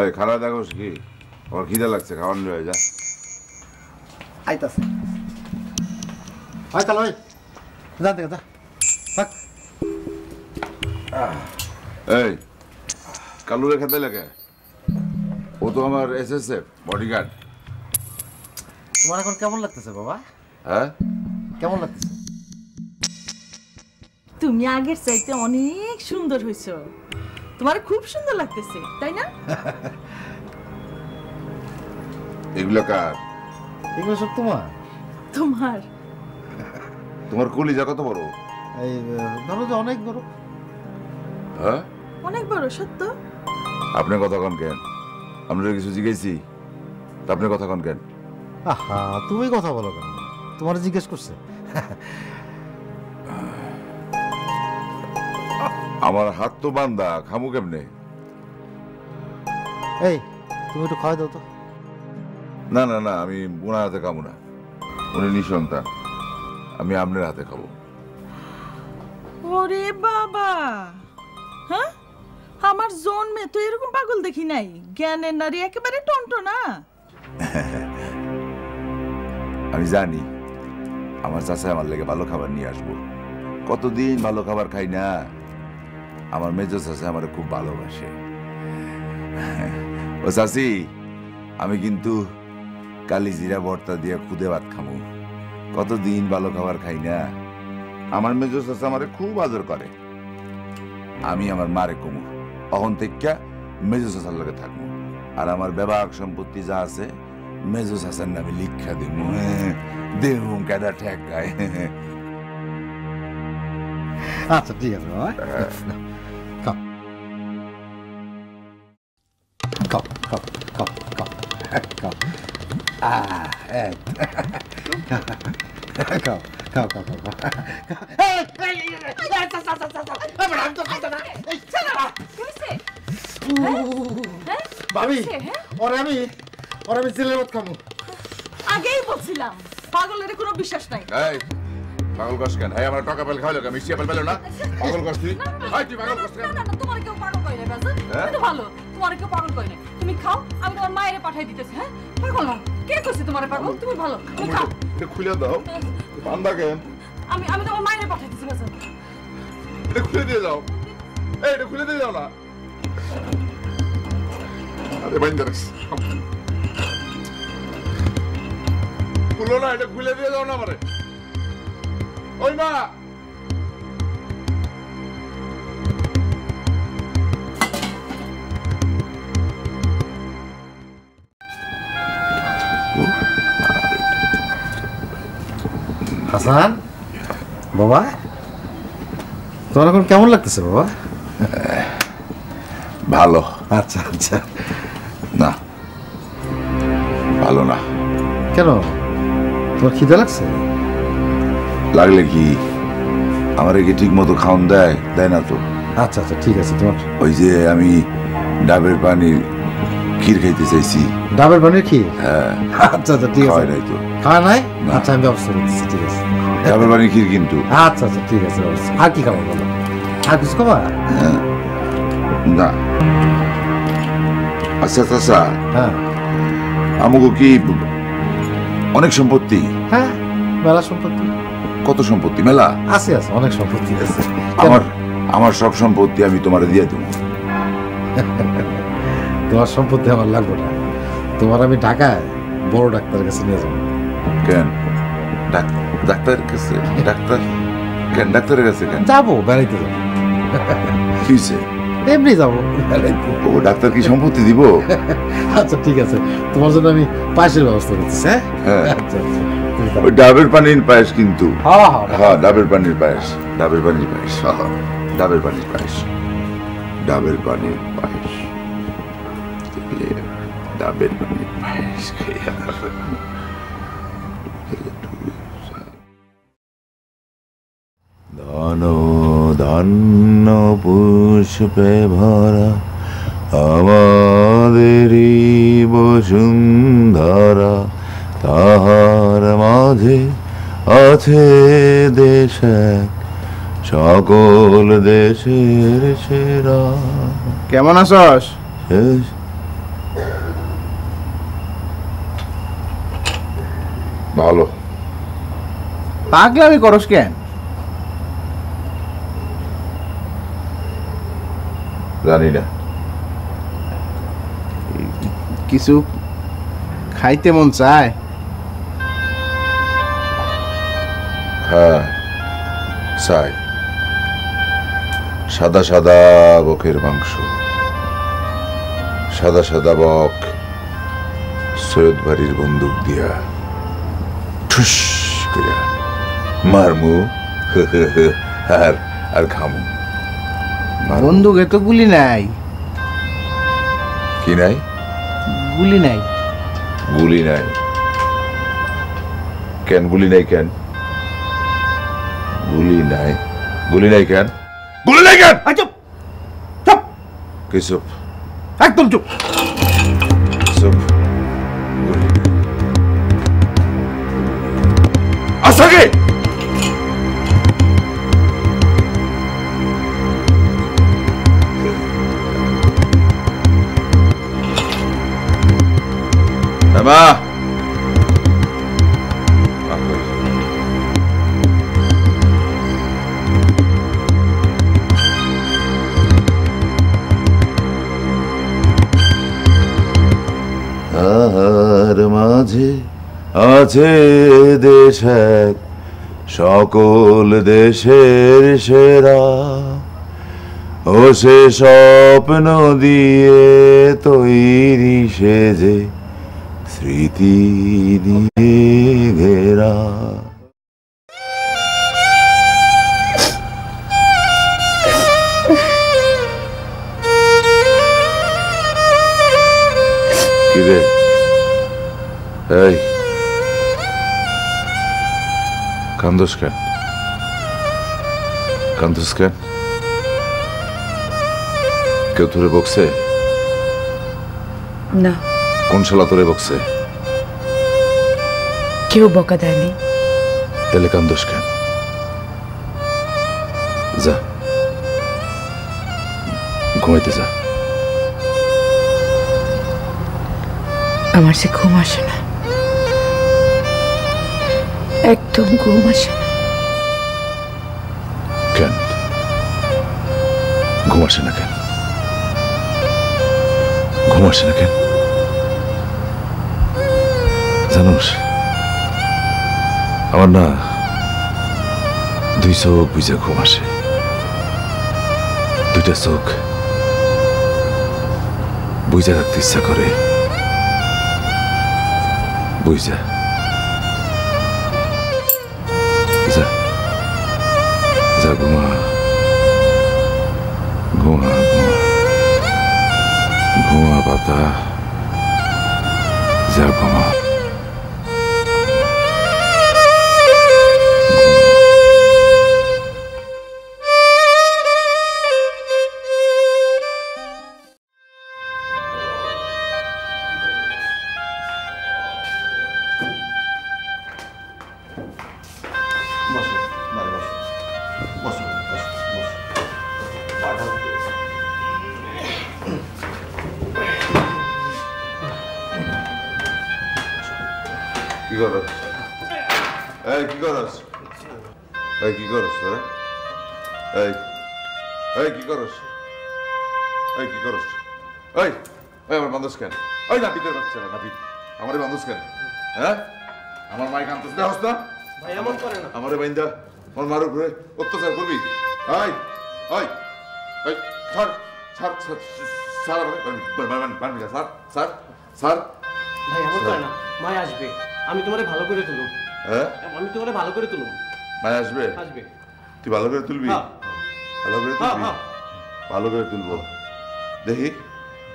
এই খারাপ দেখোস কি আমার খিদে লাগছে, খাওয়ান লয়ে যা। আইতাছে হয় তাহলে যা দেখে যা। এই কালুরে খেতে লাগে, ও তো আমার এসএসএফ বডিগার্ড। তোমার এখন কেমন লাগতেছে বাবা? হ্যাঁ কেমন লাগতেছে? তুমি আগের চাইতে অনেক সুন্দর হইছো, তোমার খুব সুন্দর লাগতেছে, তাই না? এগুলো কার? এগুলো সব তোমার? তোমার তোমার কলিজা কত বড়? এই ধরো যে অনেক বড়। হ্যাঁ অনেক বড়, সত্য। আপনি কথা কন কেন? আপনারা কিছু জিজ্ঞেসি তা আপনি কথা কন কেন? আহা তুমি কথা বলো কেন? তোমার জিজ্ঞেস করছে। আমার হাত তো বান্ধা, খামু কেমনে? এই তুমি একটু খাওয়াই দাও তো। না না না, আমি ওনার হাতে খাবো না, উনি নিঃসন্তান, আমি আপনার হাতে খাবো। ওরে বাবা, হ্যাঁ আমার জন্মে তো এরকম পাগল দেখি নাই। জ্ঞানের নারী একেবারে টনটনা। আমি জানি আমার চাচা আমার লেগে ভালো খাবার নিয়ে আসবো, কতদিন ভালো খাবার খাই না। আমার মেজো চাচা আমার খুব ভালোবাসে। ও চাচি, আমি কিন্তু কালি জিরা ভর্তা দিয়ে খুদে ভাত খামু, কতদিন ভালো খাবার খাই না। আমার মেজো চাচা আমারে খুব আদর করে। আমি আমার মারে কমু, অহন থেকে মেজো চাচার লগে থাকবো, আর আমার বেবাক সম্পত্তি যা আছে মেজো চাচার নামে লিখা দেবো। দেবো কেডা ঠেকায়। আচ্ছা ঠিক আছে বাবা, খাও খাও খাও খাও খাও খাও। খাও খাও খাও খাও। ভাবি ওরে আমি ছেলের ভাত খামু। আগেই বলছিলাম পাগলের কোনো বিশ্বাস নাই। এই পাগল কস কেন? হ্যাঁ আমার টাকা পেল খাওয়ালো কেন? মিষ্টি আপেল পেলো না? পাগল কস তুই? হাই তুই পাগল কস কেন? না না, তোমার কেউ পাগল কই না বাজার, তুমি তো ভালো, তোমার কেউ পাগল কই না। তুমি খাও, আমি তোমার মায়েরে পাঠাই দিতেছি। হ্যাঁ পাগল না, কে কইছে তোমারে পাগল? তুমি ভালো, তুমি খাও। এটা খুলে দাও, বান্দা কেন? আমি তোমার মায়েরে পাঠাই দিতেছি বাজার। এটা খুলে দিয়ে যাও, এই এটা খুলে দিয়ে যাও না। আরে বাইন্দা রাখছি, খুলো না, এটা খুলে দিয়ে যাও না আমারে। ওই মা, হাসান বাবা, তোমার এখন কেমন লাগতেছে বাবা? ভালো। আচ্ছা আচ্ছা। না ভালো না। কেন, তোমার খিদে লাগছে? লাগলে কি আমার কি ঠিক মতো খাওয়ান দেয়? দেয় না তো। আচ্ছা আচ্ছা ঠিক আছে। তোমার ওই যে আমি ডাবের পানির ক্ষীর খাইতে চাইছি। ডাবের পানির ক্ষীর? হ্যাঁ। আচ্ছা আচ্ছা ঠিক আছে। খাওয়াই নাই তো। খাওয়া নাই? না। আচ্ছা আমি ব্যবস্থা করতেছি, ঠিক আছে। ডাবের পানির ক্ষীর কিন্তু। আচ্ছা আচ্ছা ঠিক আছে। আর কি খাবো বলো? আর কিছু খাবা? না। আচ্ছা চাচা, হ্যাঁ আমাকে কি অনেক সম্পত্তি? হ্যাঁ মেলা সম্পত্তি। কত সম্পত্তি? মেলা আছে আছে, অনেক সম্পত্তি আছে। আমার সব সম্পত্তি আমি তোমার দিয়ে দেবো। তোমার সম্পত্তি আমার লাগবে না, তোমার আমি ঢাকায় বড় ডাক্তারের কাছে নিয়ে যাবো। কেন ডাক্তারের কাছে? ডাক্তার কেন? ডাক্তারের কাছে কেন যাবো? বেড়াইতে যাবো। কি হয়েছে? এমনি যাবো বেড়াইতে। ও ডাক্তার কি সম্পত্তি দিব? আচ্ছা ঠিক আছে, তোমার জন্য আমি পায়েসের ব্যবস্থা করতেছি। হ্যাঁ আচ্ছা আচ্ছা। ওই ডাবের পানির পায়েস কিন্তু। হ্যাঁ হ্যাঁ হ্যাঁ ডাবের পানির পায়েস, ডাবের পানির পায়েস, ডাবের পানির পায়েস, ডাবের পানির পায়েস, ডাবের পানির পায়েস। ধন ধন্য পুষ্পে ভরা আমাদেরই বসুন্ধরা, তাহার মাঝে আছে দেশ এক, সকল দেশের সেরা। কেমন আছস? ভালো। পাগলামি করস কেন? জানি না। কিছু খাইতে মন চায়? হ্যাঁ চাই। সাদা সাদা বকের মাংস, সাদা সাদা বক সৈয়দ বাড়ির বন্দুক দিয়া ঠুস করিয়া মারমু আর আর খামু। বন্দুকে তো গুলি নাই। কি নাই? গুলি নাই। গুলি নাই কেন? গুলি নাই কেন? গুলি নাই, গুলি নাই কেন? গুলি নাই কেন? চুপ চুপ, কি চুপ? একদম চুপ। চুপ। গুলি নাই। আসা কি? মা আর মাঝে আছে দেশ এক, সকল দেশের সেরা, ও সে স্বপ্ন দিয়ে তৈরি সেজে স্মৃতি দিয়ে ঘেরা। কিরে এই কান্দোস কেন? কান্দোস কেন? কেউ তোরে বকছে? না, কোন শালা তোরে বকছে? কেউ বকা দেয়নি। তাহলে কান্দোস কেন? যা ঘুমাইতে যা। আমার সে ঘুম আসে না, একদম ঘুম আসে না। কেন ঘুম আসে না? কেন ঘুম আসে না? কেন জানোস, আমার না দুই চোখ বুঝে ঘুম আসে। দুইটা চোখ বুঝে রাখতে ইচ্ছা করে। বুঝা যা, যা ঘুমা ঘুমা ঘুমা ঘুমা পাতা, যা ঘুমা। কি করস? এই কি করস? এই কি করস? এই এই কি করস? এই কি করস? এই এই আমার বান্ধব কেন? ওই না পিতের বাচ্চা না পিত আমারে বান্ধব কেন? হ্যাঁ আমার মাইক আনতেছ না? হস না ভাই এমন করে না। আমারে বাইন্দা আমার মার উপরে অত্যাচার করবি? এই এই এই স্যার স্যার স্যার বানবি না স্যার স্যার স্যার। ভাই এমন করে না, মায় আসবে, আমি তোমারে ভালো করে তুলুম। হ্যাঁ আমি তোমারে ভালো করে তুলুম। মায় আসবে? আসবে। তুই ভালো করে তুলবি? হ্যাঁ। ভালো করে হ্যাঁ, তুলবি? হ্যাঁ। ভালো করে তুলবো। দেখি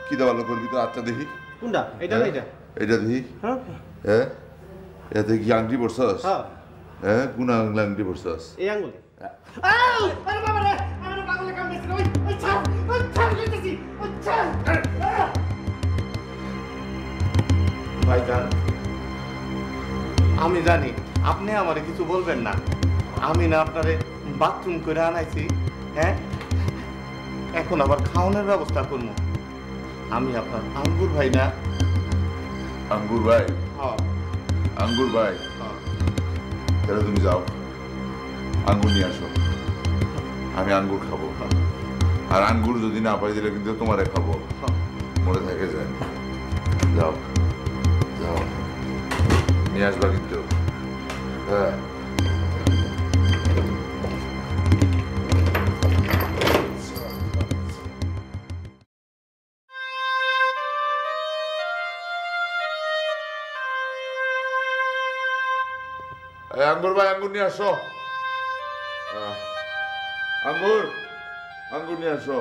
কি দা ভালো করবি তো? আচ্ছা দেখি কোনটা? এটা না এটা? এটা দেখি। হ্যাঁ হ্যাঁ এতে কি আংটি পড়ছস? হ্যাঁ। হ্যাঁ কোন আংটি পড়ছস? এই আঙ্গুলে। আরে বাবা রে, আমার পাগলে কাম দিছে। ওই ছাড় কইতেছি। ওই ছাড়। ভাইজান, আমি জানি আপনি আমারে কিছু বলবেন না। আমি না আপনারে বাথরুম করে আনাইছি, হ্যাঁ? এখন আবার খাওয়ানোর ব্যবস্থা করবো। আমি আপনার আঙ্গুর ভাই না? আঙ্গুর ভাই? হ্যাঁ আঙ্গুর ভাই হ্যাঁ। তাহলে তুমি যাও, আঙ্গুর নিয়ে আসো, আমি আঙ্গুর খাবো। আর আঙ্গুর যদি না পাই দিলে কিন্তু তোমারে খাবো, মনে থাকে যায়। যাও যাও, নিয়ে আসবা কিন্তু। হ্যাঁ, আঙ্গুর ভাই, আঙ্গুর নিয়ে আসো। আঙ্গুর, আঙ্গুর নিয়ে আসো।